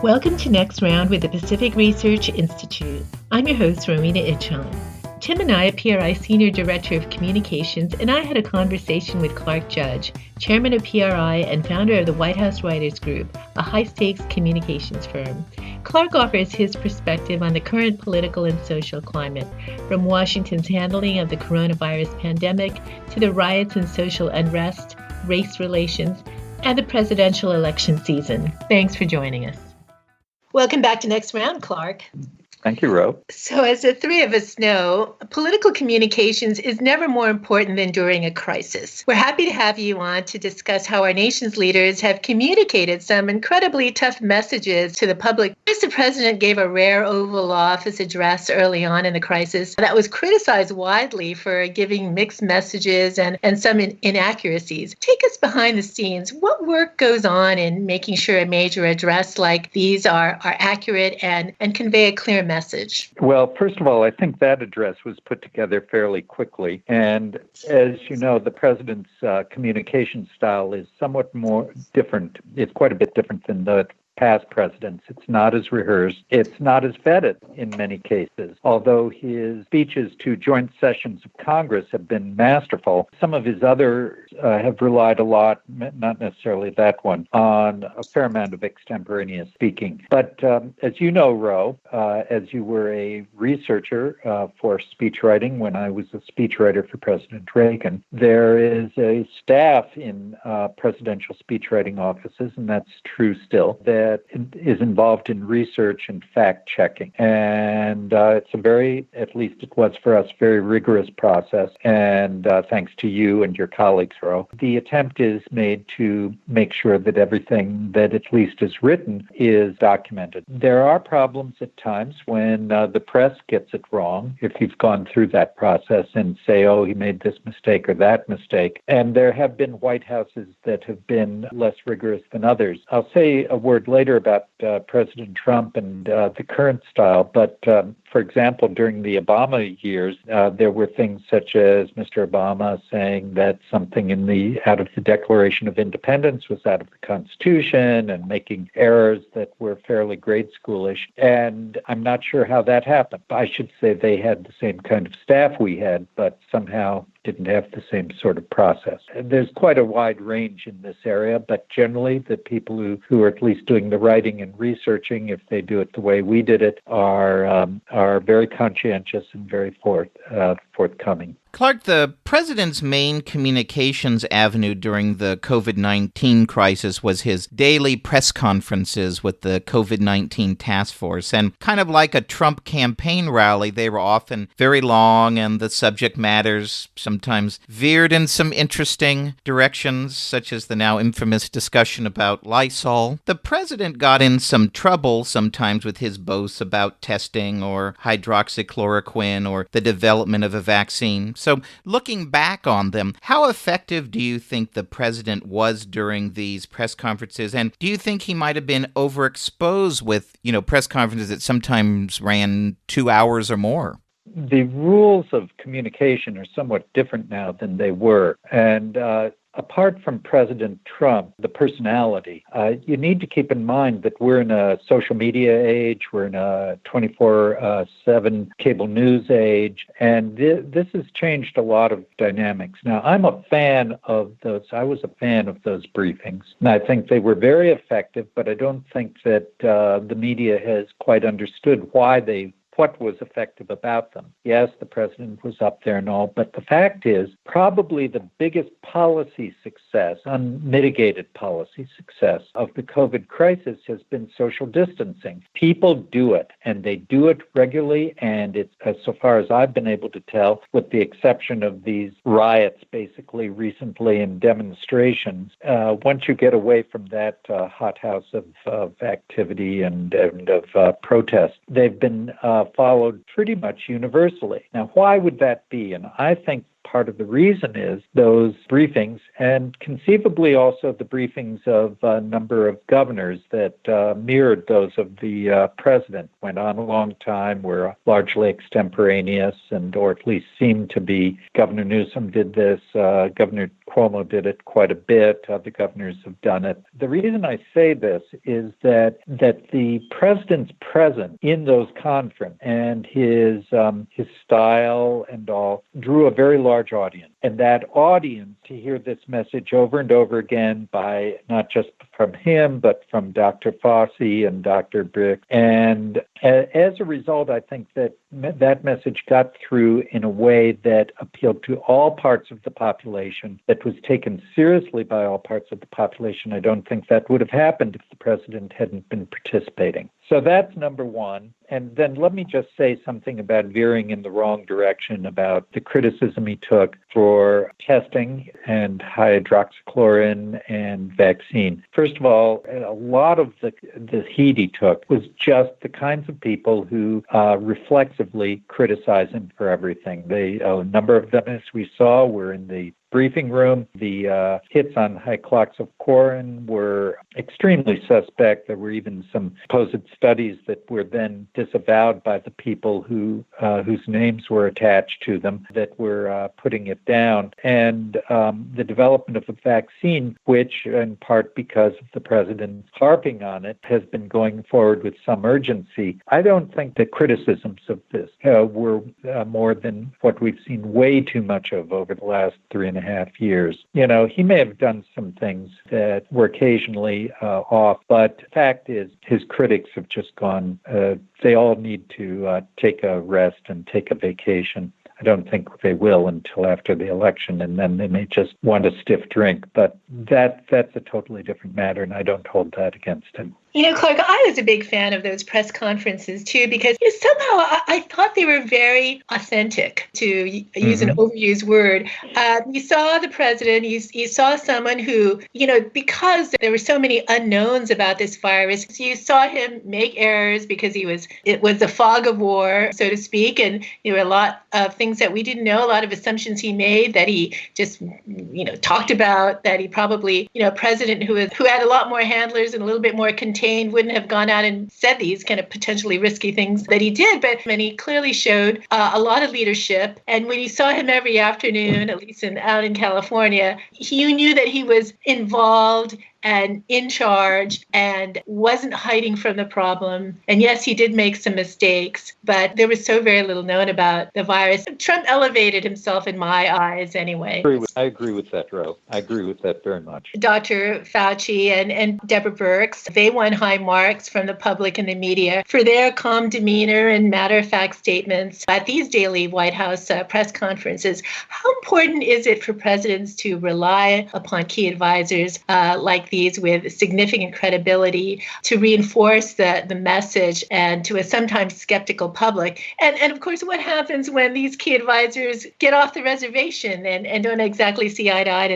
Welcome to Next Round with the Pacific Research Institute. I'm your host, Rowena Itchan. Tim and I, PRI Senior Director of Communications, and I had a conversation with Clark Judge, Chairman of PRI and founder of the White House Writers Group, a high-stakes communications firm. Clark offers his perspective on the current political and social climate, from Washington's handling of the coronavirus pandemic to the riots and social unrest, race relations, and the presidential election season. Thanks for joining us. Welcome back to Next Round, Clark. Thank you, Ro. So as the three of us know, political communications is never more important than during a crisis. We're happy to have you on to discuss how our nation's leaders have communicated some incredibly tough messages to the public. First, the president gave a rare Oval Office address early on in the crisis that was criticized widely for giving mixed messages and some inaccuracies. Take us behind the scenes. What work goes on in making sure a major address like these are accurate and convey a clear message? Well, first of all, I think that address was put together fairly quickly. And as you know, the president's communication style is somewhat more different. It's quite a bit different than the past presidents. It's not as rehearsed. It's not as vetted in many cases. Although his speeches to joint sessions of Congress have been masterful, some of his others have relied a lot, not necessarily that one, on a fair amount of extemporaneous speaking. But as you know, Ro, as you were a researcher for speechwriting when I was a speechwriter for President Reagan, there is a staff in presidential speechwriting offices, and that's true still, that is involved in research and fact-checking. And it's a very, at least it was for us, very rigorous process. And thanks to you and your colleagues, Ro, the attempt is made to make sure that everything that at least is written is documented. There are problems at times when the press gets it wrong, if you've gone through that process and say, oh, he made this mistake or that mistake. And there have been White Houses that have been less rigorous than others. I'll say a word later about President Trump and the current style, but for example, during the Obama years, there were things such as Mr. Obama saying that something out of the Declaration of Independence was out of the Constitution and making errors that were fairly grade schoolish. And I'm not sure how that happened. I should say they had the same kind of staff we had, but somehow didn't have the same sort of process. And there's quite a wide range in this area, but generally the people who are at least doing the writing and researching, if they do it the way we did it, are very conscientious and very forthcoming. Clark, the president's main communications avenue during the COVID-19 crisis was his daily press conferences with the COVID-19 task force. And kind of like a Trump campaign rally, they were often very long, and the subject matters sometimes veered in some interesting directions, such as the now infamous discussion about Lysol. The president got in some trouble sometimes with his boasts about testing or hydroxychloroquine or the development of a vaccine. So looking back on them, how effective do you think the president was during these press conferences? And do you think he might have been overexposed with, press conferences that sometimes ran 2 hours or more? The rules of communication are somewhat different now than they were. And apart from President Trump, the personality, you need to keep in mind that we're in a social media age, we're in a 24/7 cable news age, and this has changed a lot of dynamics. Now, I was a fan of those briefings, and I think they were very effective, but I don't think that the media has quite understood what was effective about them. Yes, the president was up there and all, but the fact is probably the biggest policy success, unmitigated policy success of the COVID crisis has been social distancing. People do it, and they do it regularly, and it's, as so far as I've been able to tell, with the exception of these riots basically recently and demonstrations, once you get away from that hothouse of activity and of protest, they've been followed pretty much universally. Now, why would that be? And I think part of the reason is those briefings, and conceivably also the briefings of a number of governors that mirrored those of the president, went on a long time, were largely extemporaneous, and or at least seemed to be. Governor Newsom did this. Governor Cuomo did it quite a bit. Other governors have done it. The reason I say this is that the president's presence in those conferences and his style and all drew a very large audience. And that audience, to hear this message over and over again by not just from him, but from Dr. Fauci and Dr. Brick. And as a result, I think that message got through in a way that appealed to all parts of the population, that was taken seriously by all parts of the population. I don't think that would have happened if the president hadn't been participating. So that's number one. And then let me just say something about veering in the wrong direction about the criticism he took for testing and hydroxychloroquine and vaccine. First of all, a lot of the heat he took was just the kinds of people who reflexively criticize him for everything. A number of them, as we saw, were in the briefing room. The hits on hydroxychloroquine were extremely suspect. There were even some supposed studies that were then disavowed by the people whose names were attached to them that were putting it down. And the development of a vaccine, which in part because of the president harping on it, has been going forward with some urgency. I don't think the criticisms of this were more than what we've seen way too much of over the last 3.5 years. You know, he may have done some things that were occasionally off, but the fact is his critics have just gone, they all need to take a rest and take a vacation. I don't think they will until after the election, and then they may just want a stiff drink. But that's a totally different matter, and I don't hold that against him. You know, Clark, I was a big fan of those press conferences, too, because somehow I thought they were very authentic, to use an overused word. You saw the president, you saw someone who, you know, because there were so many unknowns about this virus, you saw him make errors because it was the fog of war, so to speak, and there were a lot of things that we didn't know, a lot of assumptions he made that he just, you know, talked about, that he probably, you know, a president who had a lot more handlers and a little bit more contained wouldn't have gone out and said these kind of potentially risky things that he did. But he clearly showed a lot of leadership. And when you saw him every afternoon, at least out in California, you knew that he was involved and in charge and wasn't hiding from the problem. And yes, he did make some mistakes, but there was so very little known about the virus. Trump elevated himself in my eyes anyway. I agree with that, Ro. I agree with that very much. Dr. Fauci and Deborah Birx, they won high marks from the public and the media for their calm demeanor and matter-of-fact statements at these daily White House press conferences. How important is it for presidents to rely upon key advisors like these with significant credibility to reinforce the message and to a sometimes skeptical public? And of course, what happens when these key advisors get off the reservation and don't exactly see eye to eye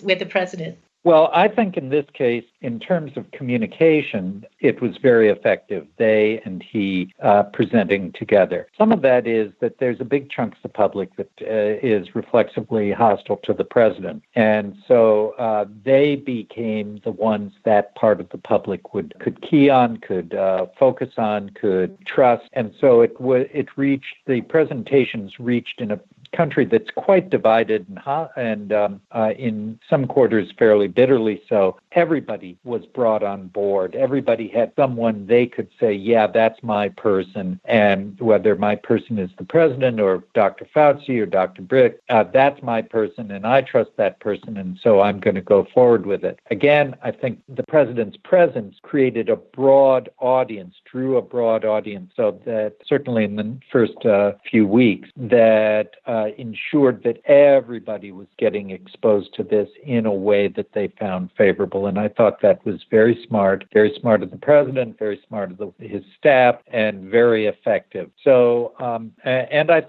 with the president? Well, I think in this case, in terms of communication, it was very effective, they and he presenting together. Some of that is that there's a big chunk of the public that is reflexively hostile to the president. And so they became the ones that part of the public could key on, could focus on, could trust. And so the presentations reached in a country that's quite divided and in some quarters fairly bitterly so. Everybody was brought on board. Everybody had someone they could say, yeah, that's my person. And whether my person is the president or Dr. Fauci or Dr. Brick, that's my person and I trust that person. And so I'm going to go forward with it. Again, I think the president's presence created a broad audience, drew a broad audience. So that certainly in the first few weeks that ensured that everybody was getting exposed to this in a way that they found favorable. And I thought that was very smart of the president, very smart of his staff, and very effective. So, and I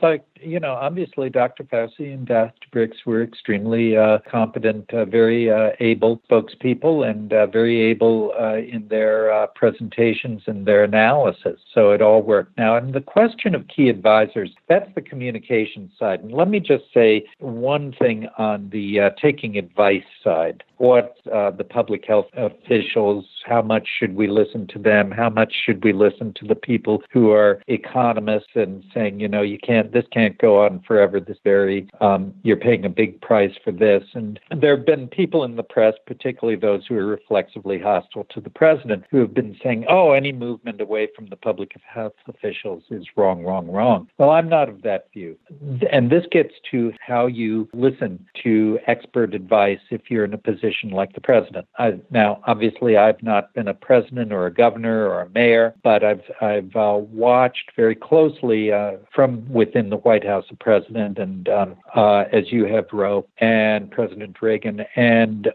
obviously Dr. Fauci and Dr. Birx were extremely competent, very able spokespeople and very able in their presentations and their analysis. So it all worked. Now, in the question of key advisors, that's the communication side. And let me just say one thing on the taking advice side. What the public health officials, how much should we listen to them? How much should we listen to the people who are economists and saying, this can't go on forever. You're paying a big price for this. And there have been people in the press, particularly those who are reflexively hostile to the president, who have been saying, any movement away from the public health officials is wrong, wrong, wrong. Well, I'm not of that view. And this gets to how you listen to expert advice if you're in a position like the president. Now, obviously, I've not been a president or a governor or a mayor, but I've watched very closely from within the White House a president, and as you have, Ro, and President Reagan. And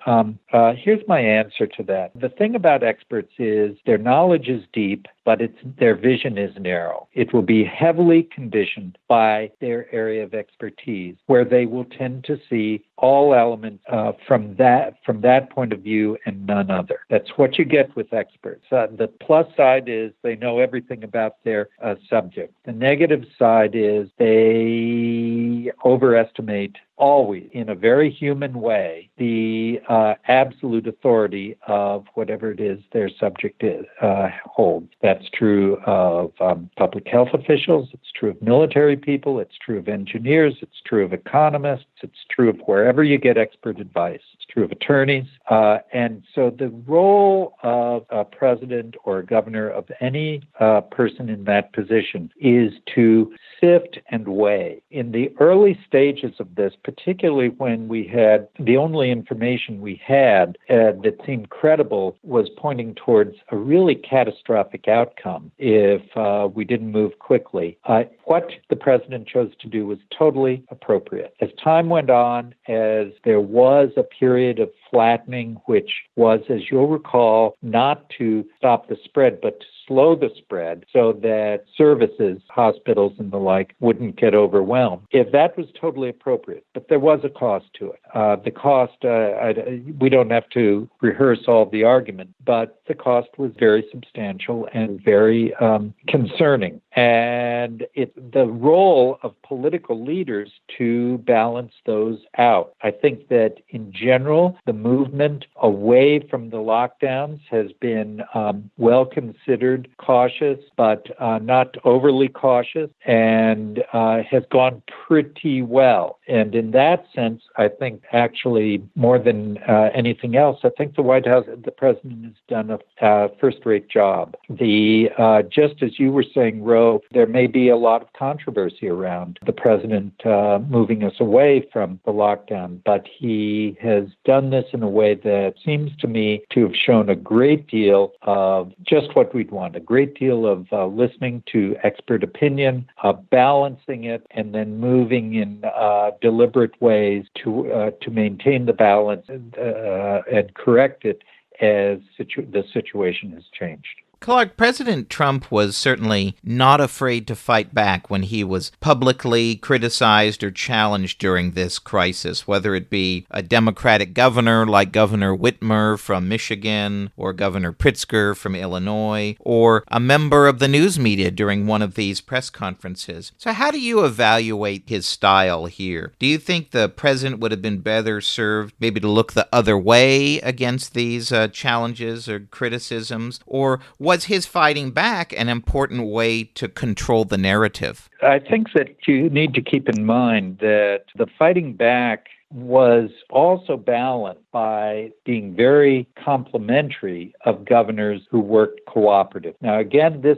here's my answer to that. The thing about experts is their knowledge is deep, but their vision is narrow. It will be heavily conditioned by their area of expertise, where they will tend to see all elements from that point of view and none other. That's what you get with experts. The plus side is they know everything about their subject. The negative side is they overestimate, always, in a very human way, the absolute authority of whatever it is their subject holds. That's true of public health officials. It's true of military people. It's true of engineers. It's true of economists. It's true of wherever you get expert advice. It's true of attorneys. And so the role of a president or a governor of any person in that position is to sift and weigh. In the early stages of this, particularly when we had the only information we had that seemed credible was pointing towards a really catastrophic outcome if we didn't move quickly. What the president chose to do was totally appropriate. As time went on, as there was a period of flattening, which was, as you'll recall, not to stop the spread, but to slow the spread so that services, hospitals and the like, wouldn't get overwhelmed. If that was totally appropriate, but there was a cost to it. The cost, we don't have to rehearse all the argument, but the cost was very substantial and very concerning. And it's the role of political leaders to balance those out. I think that in general, the movement away from the lockdowns has been well considered, cautious, but not overly cautious, and has gone pretty well. And in that sense, I think actually more than anything else, I think the White House, the president has done a first-rate job. Just as you were saying, Ro, there may be a lot of controversy around the president moving us away from the lockdown, but he has done this in a way that seems to me to have shown a great deal of just what we'd want, a great deal of listening to expert opinion, balancing it, and then moving in deliberate ways to maintain the balance and correct it as the situation has changed. Clark, President Trump was certainly not afraid to fight back when he was publicly criticized or challenged during this crisis, whether it be a Democratic governor like Governor Whitmer from Michigan or Governor Pritzker from Illinois, or a member of the news media during one of these press conferences. So how do you evaluate his style here? Do you think the president would have been better served maybe to look the other way against these challenges or criticisms, or was his fighting back an important way to control the narrative? I think that you need to keep in mind that the fighting back was also balanced by being very complimentary of governors who worked cooperative. Now, again, the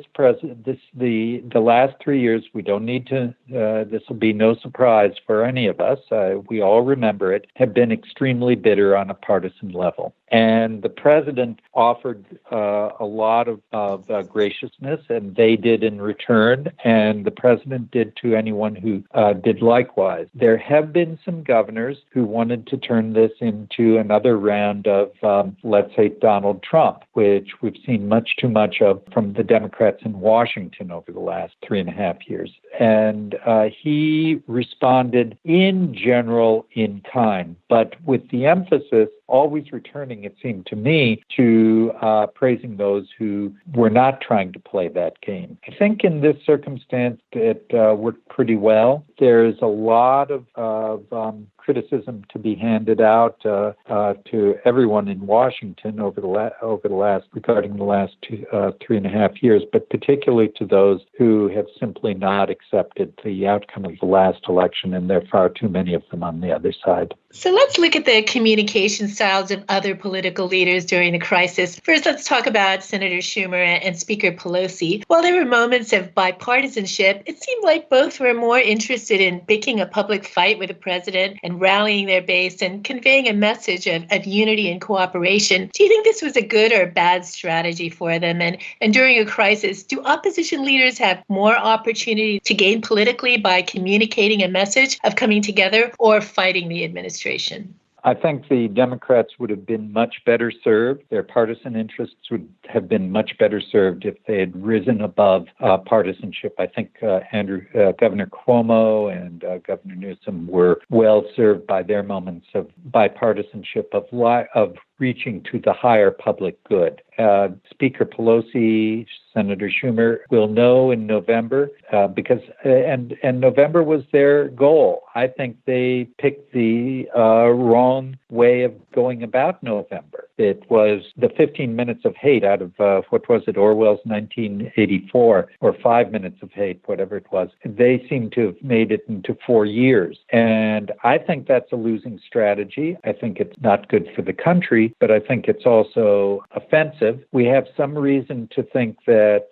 last 3 years, we don't need to, this will be no surprise for any of us, we all remember it, have been extremely bitter on a partisan level. And the president offered a lot of graciousness, and they did in return, and the president did to anyone who did likewise. There have been some governors who wanted to turn this into another round of, let's say, Donald Trump, which we've seen much too much of from the Democrats in Washington over the last 3.5 years. And he responded in general in kind, but with the emphasis always returning, it seemed to me, to praising those who were not trying to play that game. I think in this circumstance, it worked pretty well. There's a lot of criticism to be handed out to everyone in Washington over the last regarding the last 3.5 years, but particularly to those who have simply not accepted the outcome of the last election, and there are far too many of them on the other side. So let's look at the communication styles of other political leaders during the crisis. First, let's talk about Senator Schumer and Speaker Pelosi. While there were moments of bipartisanship, it seemed like both were more interested in picking a public fight with the president and rallying their base and conveying a message of unity and cooperation. Do you think this was a good or bad strategy for them? And during a crisis, do opposition leaders have more opportunity to gain politically by communicating a message of coming together or fighting the administration? I think the Democrats would have been much better served. Their partisan interests would have been much better served if they had risen above partisanship. I think Governor Cuomo and Governor Newsom were well served by their moments of bipartisanship, of reaching to the higher public good. Speaker Pelosi, Senator Schumer will know in November because November was their goal. I think they picked the wrong way of going about November. It was the 15 minutes of hate out of, Orwell's 1984, or 5 minutes of hate, whatever it was. They seem to have made it into 4 years. And I think that's a losing strategy. I think it's not good for the country, but I think it's also offensive. We have some reason to think that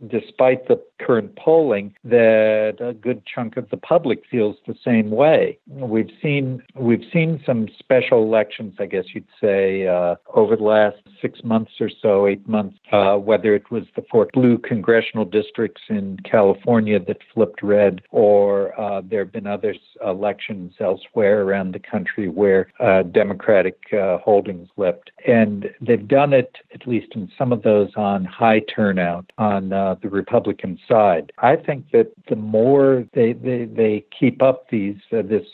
despite the current polling, that a good chunk of the public feels the same way. We've seen some special elections, I guess you'd say, over the last 6 months or so, 8 months, whether it was the 4 blue congressional districts in California that flipped red, or there have been other elections elsewhere around the country where Democratic holdings flipped. And they've done it, at least in some of those, on high turnout on the Republican side. I think that the more they keep up this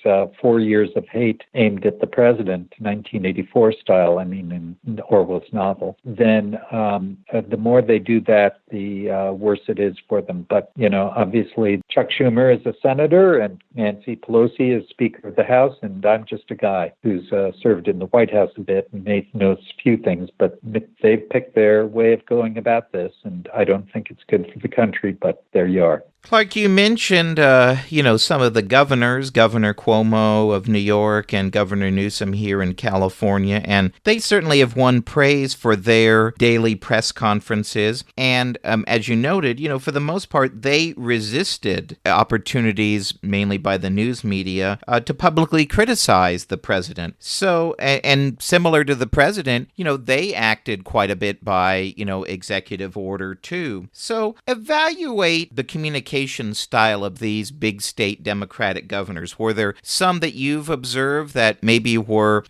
4 years of hate aimed at the president, 1984 style, I mean, in Orwell's novel, then the more they do that, the worse it is for them. But, obviously, Chuck Schumer is a senator and Nancy Pelosi is Speaker of the House, and I'm just a guy who's served in the White House a bit and knows a few things, but they've picked their way of going about this, and I don't think it's good for the country, but there you are. Clark, you mentioned, some of the governors, Governor Cuomo of New York and Governor Newsom here in California, and they certainly have won praise for their daily press conferences. And as you noted, for the most part, they resisted opportunities, mainly by the news media, to publicly criticize the president. So, and similar to the president, they acted quite a bit by, executive order too. So evaluate the communication style of these big state Democratic governors. Were there some that you've observed that maybe were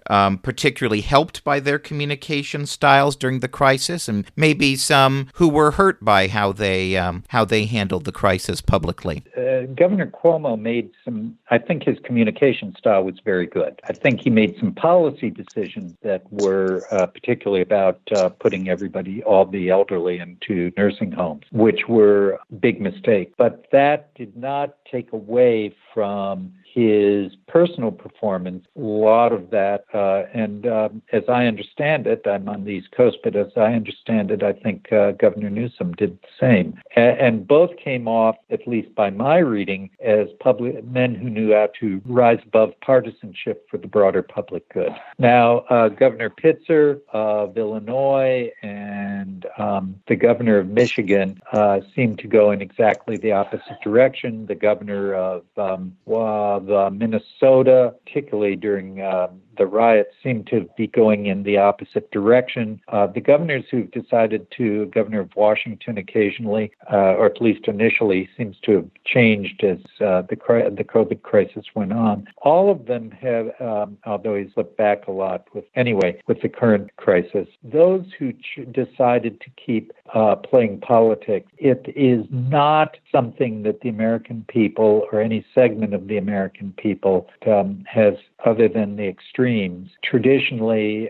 particularly helped by their communication styles during the crisis, and maybe some who were hurt by how they handled the crisis publicly? Governor Cuomo made I think his communication style was very good. I think he made some policy decisions that were particularly about putting all the elderly into nursing homes, which were a big mistake. But that did not take away from his personal performance. A lot of that, and as I understand it, I'm on the East Coast, but as I understand it, I think Governor Newsom did the same. And both came off, at least by my reading, as men who knew how to rise above partisanship for the broader public good. Now, Governor Pitzer of Illinois and the governor of Michigan seemed to go in exactly the opposite direction. The governor of Minnesota, particularly during the riots seem to be going in the opposite direction. The governors who've decided to, Governor of Washington occasionally, or at least initially, seems to have changed as the COVID crisis went on. All of them have, although he's slipped back a lot with the current crisis, those who decided to keep playing politics, it is not something that the American people or any segment of the American people has, other than the extremes, traditionally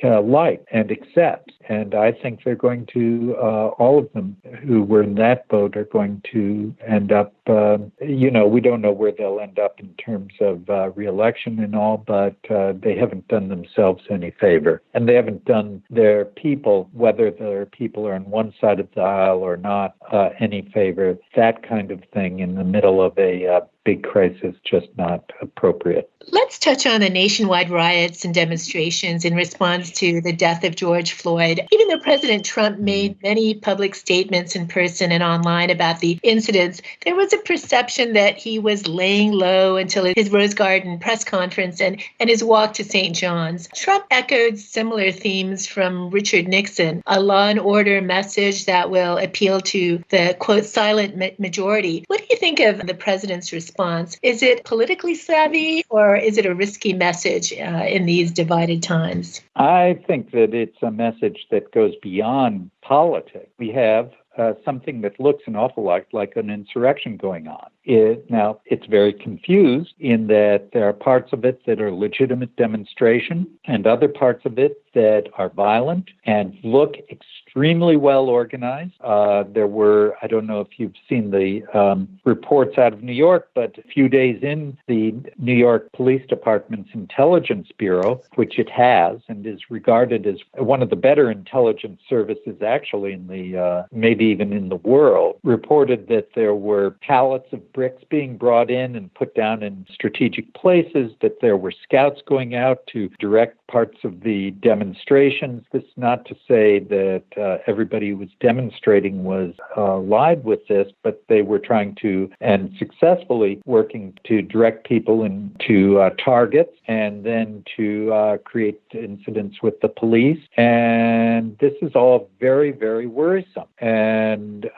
like and accept. And I think they're going to, all of them who were in that boat are going to end up, we don't know where they'll end up in terms of re-election and all, but they haven't done themselves any favor. And they haven't done their people, whether their people are on one side of the aisle or not, any favor. That kind of thing in the middle of a big crisis, just not appropriate. Let's touch on the nationwide riots and demonstrations in response to the death of George Floyd. Even though President Trump made many public statements in person and online about the incidents, there was a perception that he was laying low until his Rose Garden press conference and his walk to St. John's. Trump echoed similar themes from Richard Nixon, a law and order message that will appeal to the, quote, silent majority. What do you think of the president's response? Is it politically savvy, or is it a risky message in these divided times? I think that it's a message that goes beyond politics. We have something that looks an awful lot like an insurrection going on. Now, it's very confused in that there are parts of it that are legitimate demonstration and other parts of it that are violent and look extremely well organized. There were, I don't know if you've seen the reports out of New York, but a few days in, the New York Police Department's Intelligence Bureau, which it has and is regarded as one of the better intelligence services actually in the, maybe even in the world, reported that there were pallets of bricks being brought in and put down in strategic places, that there were scouts going out to direct parts of the demonstrations. This is not to say that everybody who was demonstrating was allied with this, but they were trying to, and successfully working to direct people into targets and then to create incidents with the police. And this is all very, very worrisome. And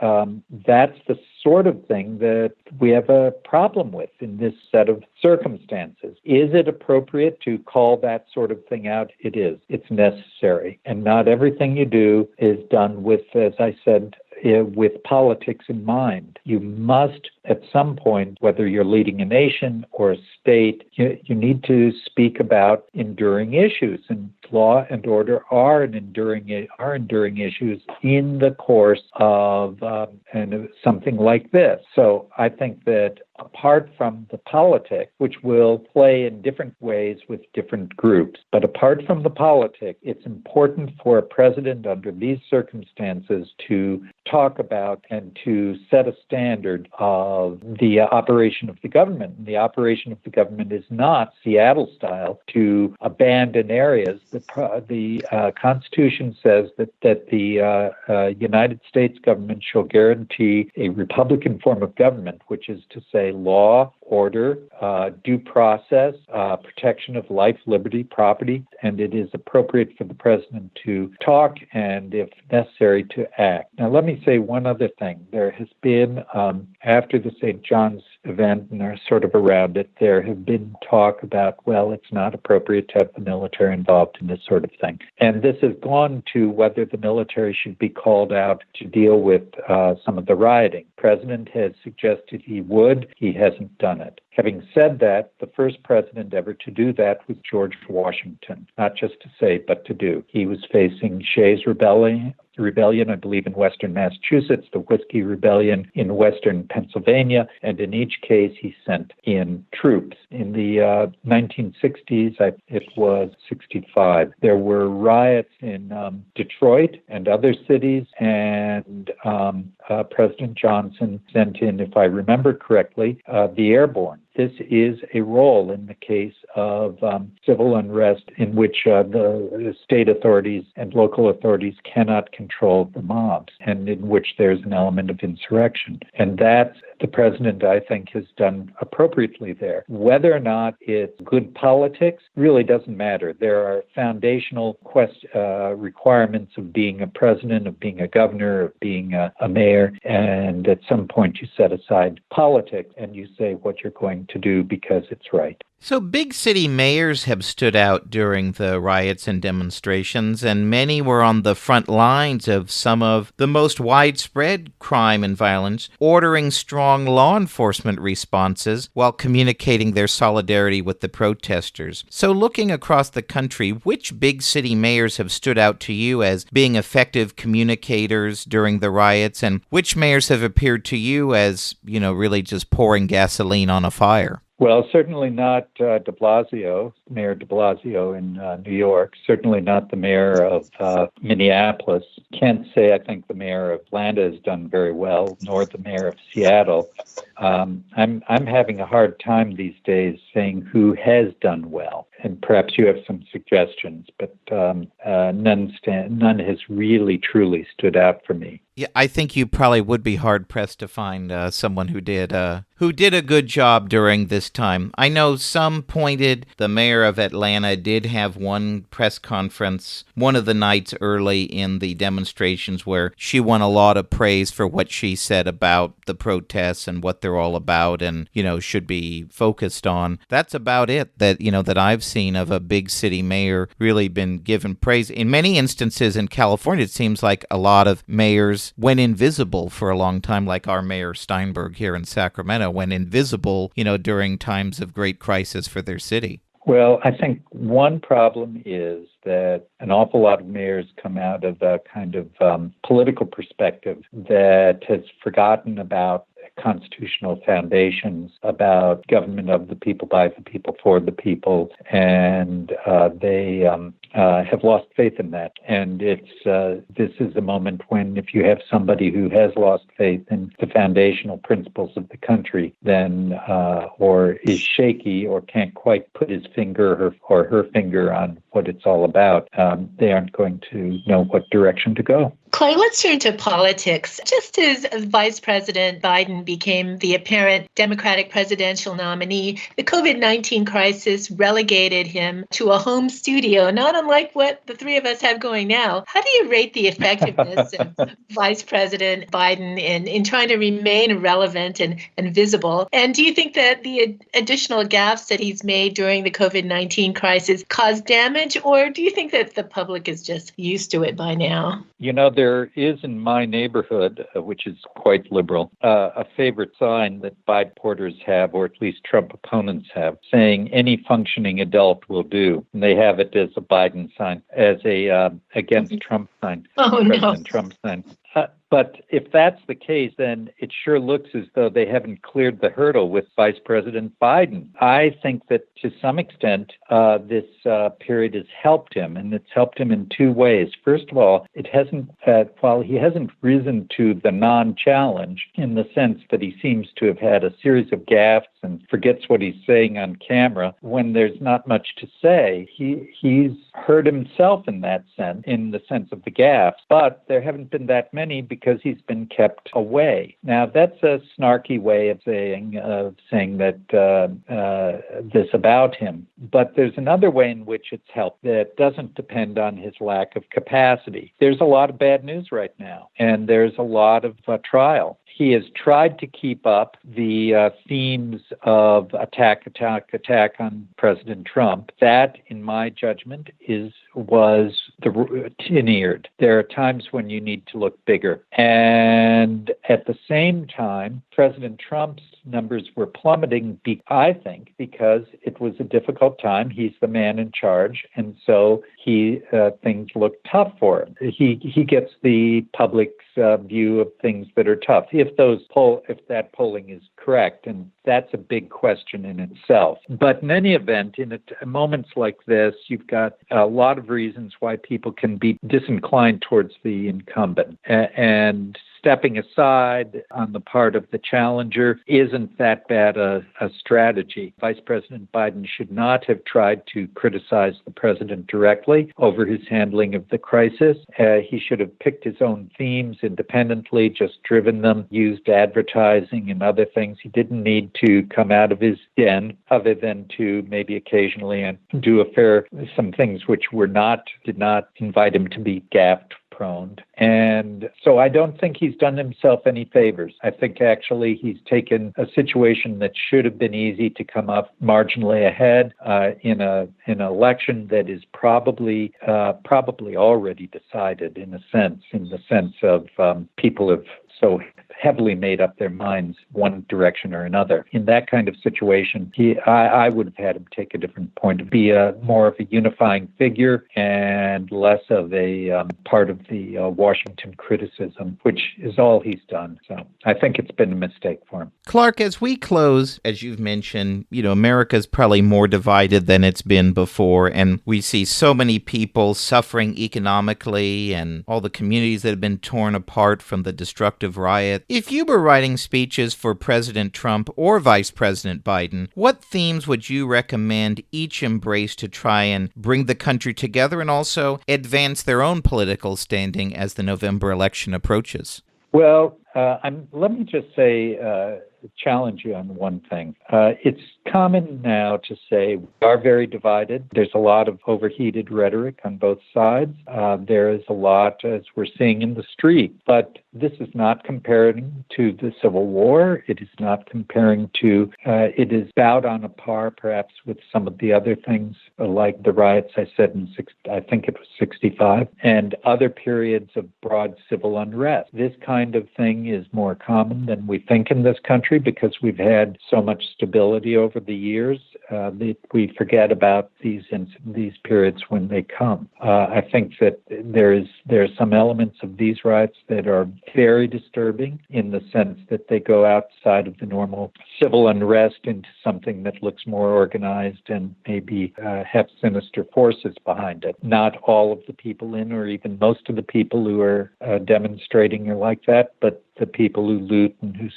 that's the sort of thing that we have a problem with in this set of circumstances. Is it appropriate to call that sort of thing out? It is. It's necessary. And not everything you do is done with, as I said, with politics in mind. You must, at some point, whether you're leading a nation or a state, you need to speak about enduring issues. And law and order are enduring issues in the course of something like this. So I think that apart from the politics, which will play in different ways with different groups, but apart from the politics, it's important for a president under these circumstances to talk about and to set a standard of the operation of the government. And the operation of the government is not Seattle style to abandon areas. The Constitution says that the United States government shall guarantee a Republican form of government, which is to say law, order, due process, protection of life, liberty, property, and it is appropriate for the president to talk and, if necessary, to act. Now, let me say one other thing. There has been, after the St. John's event and sort of around it, there have been talk about, well, it's not appropriate to have the military involved in this sort of thing. And this has gone to whether the military should be called out to deal with some of the rioting. The president has suggested he would. He hasn't done it. Having said that, the first president ever to do that was George Washington, not just to say, but to do. He was facing Shays' rebellion, I believe, in western Massachusetts, the Whiskey Rebellion in western Pennsylvania, and in each case he sent in troops. In the 1960s, it was 65, there were riots in Detroit and other cities, and President Johnson sent in, if I remember correctly, the airborne. This is a role in the case of civil unrest in which the state authorities and local authorities cannot control the mobs, and in which there's an element of insurrection. And that's the president, I think, has done appropriately there. Whether or not it's good politics really doesn't matter. There are foundational requirements of being a president, of being a governor, of being a mayor, and at some point you set aside politics and you say what you're going to do because it's right. So big city mayors have stood out during the riots and demonstrations, and many were on the front lines of some of the most widespread crime and violence, ordering strong law enforcement responses while communicating their solidarity with the protesters. So looking across the country, which big city mayors have stood out to you as being effective communicators during the riots, and which mayors have appeared to you as, really just pouring gasoline on a fire? Well, certainly not Mayor de Blasio in New York, certainly not the mayor of Minneapolis. Can't say I think the mayor of Atlanta has done very well, nor the mayor of Seattle. I'm having a hard time these days saying who has done well, and perhaps you have some suggestions, but none has really truly stood out for me. Yeah, I think you probably would be hard-pressed to find someone who did a good job during this time. I know some pointed the mayor of Atlanta did have one press conference one of the nights early in the demonstrations where she won a lot of praise for what she said about the protests and what they're all about and, should be focused on. That's about it that I've seen of a big city mayor really been given praise. In many instances in California, it seems like a lot of mayors went invisible for a long time, like our Mayor Steinberg here in Sacramento went invisible, during times of great crisis for their city. Well, I think one problem is that an awful lot of mayors come out of a kind of political perspective that has forgotten about constitutional foundations, about government of the people, by the people, for the people, and they have lost faith in that. And this is a moment when if you have somebody who has lost faith in the foundational principles of the country, then or is shaky or can't quite put his finger or her finger on what it's all about, they aren't going to know what direction to go. Clay, let's turn to politics. Just as Vice President Biden became the apparent Democratic presidential nominee, the COVID-19 crisis relegated him to a home studio, not unlike what the three of us have going now. How do you rate the effectiveness of Vice President Biden in trying to remain relevant and visible? And do you think that the additional gaffes that he's made during the COVID-19 crisis caused damage, or do you think that the public is just used to it by now? There is in my neighborhood, which is quite liberal, a favorite sign that Biden supporters have, or at least Trump opponents have, saying any functioning adult will do. And they have it as a Biden sign, as a against Trump sign, President Trump sign. But if that's the case, then it sure looks as though they haven't cleared the hurdle with Vice President Biden. I think that to some extent, this period has helped him, and it's helped him in two ways. First of all, it hasn't, while he hasn't risen to the non-challenge in the sense that he seems to have had a series of gaffes and forgets what he's saying on camera, when there's not much to say, he's hurt himself in that sense, in the sense of the gaffes. But there haven't been that many because he's been kept away. Now, that's a snarky way of saying that this about him. But there's another way in which it's helped that doesn't depend on his lack of capacity. There's a lot of bad news right now, and there's a lot of trial. He has tried to keep up the themes of attack on President Trump. That, in my judgment, was the tin-eared. There are times when you need to look bigger. And at the same time, President Trump's numbers were plummeting, I think, because it was a difficult time. He's the man in charge, and so things look tough for him. He gets the public's view of things that are tough. If that polling is correct, and that's a big question in itself. But in any event, in moments like this, you've got a lot of reasons why people can be disinclined towards the incumbent, and stepping aside on the part of the challenger isn't that bad a strategy. Vice President Biden should not have tried to criticize the president directly over his handling of the crisis. He should have picked his own themes independently, just driven them, used advertising and other things. He didn't need to come out of his den other than to maybe occasionally and do some things which did not invite him to be gaffe-prone. And so I don't think he's done himself any favors. I think actually he's taken a situation that should have been easy to come up marginally ahead in an election that is probably already decided in the sense of people have so heavily made up their minds one direction or another. In that kind of situation, I would have had him take a different point, to be more of a unifying figure and less of a part of the Washington criticism, which is all he's done. So I think it's been a mistake for him. Clark, as we close, as you've mentioned, America's probably more divided than it's been before, and we see so many people suffering economically and all the communities that have been torn apart from the destructive riot. If you were writing speeches for President Trump or Vice President Biden, what themes would you recommend each embrace to try and bring the country together and also advance their own political standing as the November election approaches? Well, let me just say, challenge you on one thing. It's common now to say we are very divided. There's a lot of overheated rhetoric on both sides. There is a lot, as we're seeing in the street. But this is not comparing to the Civil War. It is not comparing to, it is about on a par perhaps with some of the other things like the riots I said I think it was 65, and other periods of broad civil unrest. This kind of thing is more common than we think in this country because we've had so much stability over the years. We forget about these periods when they come. I think that there are some elements of these riots that are very disturbing in the sense that they go outside of the normal civil unrest into something that looks more organized and maybe have sinister forces behind it. Not all of the people or even most of the people who are demonstrating are like that, but the people who loot and who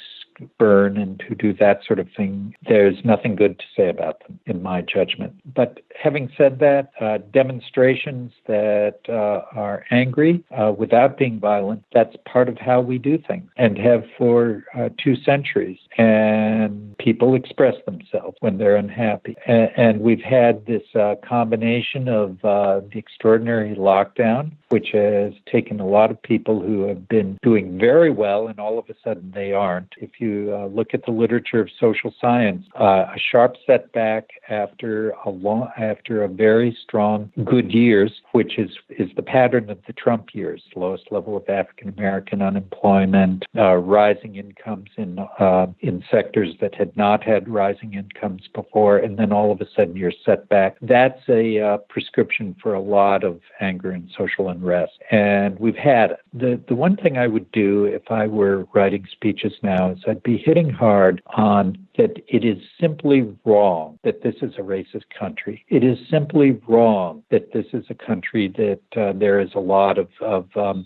burn and who do that sort of thing, there's nothing good to say about them, in my judgment. But having said that, demonstrations that are angry without being violent, that's part of how we do things and have for 2 centuries. And people express themselves when they're unhappy. And we've had this combination of the extraordinary lockdown, which has taken a lot of people who have been doing very well, and all of a sudden they aren't. If you look at the literature of social science, a sharp setback after a very strong good years, which is the pattern of the Trump years, lowest level of African American unemployment, rising incomes in sectors that had not had rising incomes before, and then all of a sudden you're set back. That's a prescription for a lot of anger and social unrest, and we've had it. The one thing I would do if I were writing speeches now is I'd be hitting hard on that it is simply wrong that this is a racist country. It is simply wrong that this is a country that there is a lot of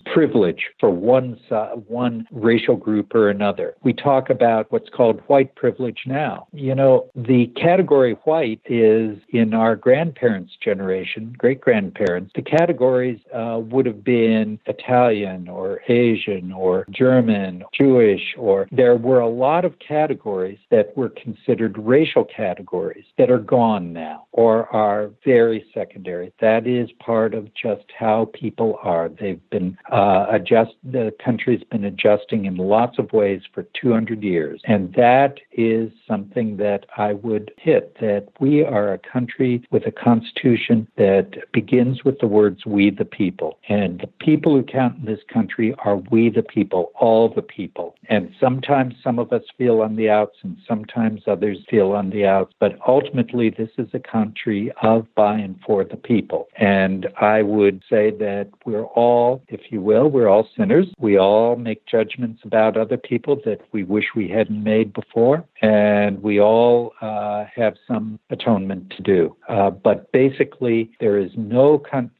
privilege for one racial group or another. We talk about what's called white privilege now. The category white is in our grandparents' generation, great-grandparents, the categories would have been Italian or Asian or German, Jewish, or there were a lot of categories that were considered racial categories that are gone now or are very secondary. That is part of just how people are. They've been the country's been adjusting in lots of ways for 200 years. And that is something that I would hit, that we are a country with a constitution that begins with the words, we the people. And the people who count in this country are we the people, all the people. And sometimes some of us feel on the outs and sometimes others feel on the outs. But ultimately, this is a country of, by, and for the people. And I would say that we're all, if you will, we're all sinners. We all make judgments about other people that we wish we hadn't made before. And we all have some atonement to do. But basically, there is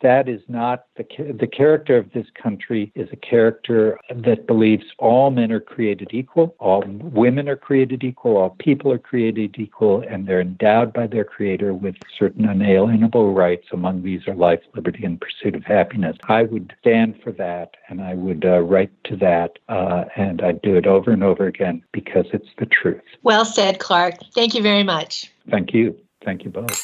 that is not The character of this country is a character that believes all men are created equal, all women are created equal, all people are created equal, and they're endowed by their Creator with certain unalienable rights. Among these are life, liberty, and pursuit of happiness. I would stand for that, and I would write to that, and I'd do it over and over again because it's the truth. Well said, Clark. Thank you very much. Thank you. Thank you both.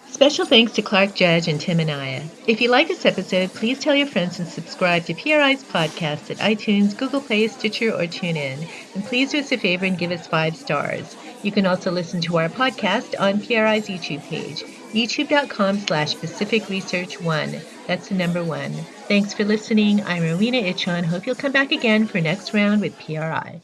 Special thanks to Clark Judge and Tim Anaya. If you like this episode, please tell your friends and subscribe to PRI's podcast at iTunes, Google Play, Stitcher, or TuneIn. And please do us a favor and give us 5 stars. You can also listen to our podcast on PRI's YouTube page, youtube.com/Pacific Research 1. That's the number 1. Thanks for listening. I'm Rowena Itchon. Hope you'll come back again for next round with PRI.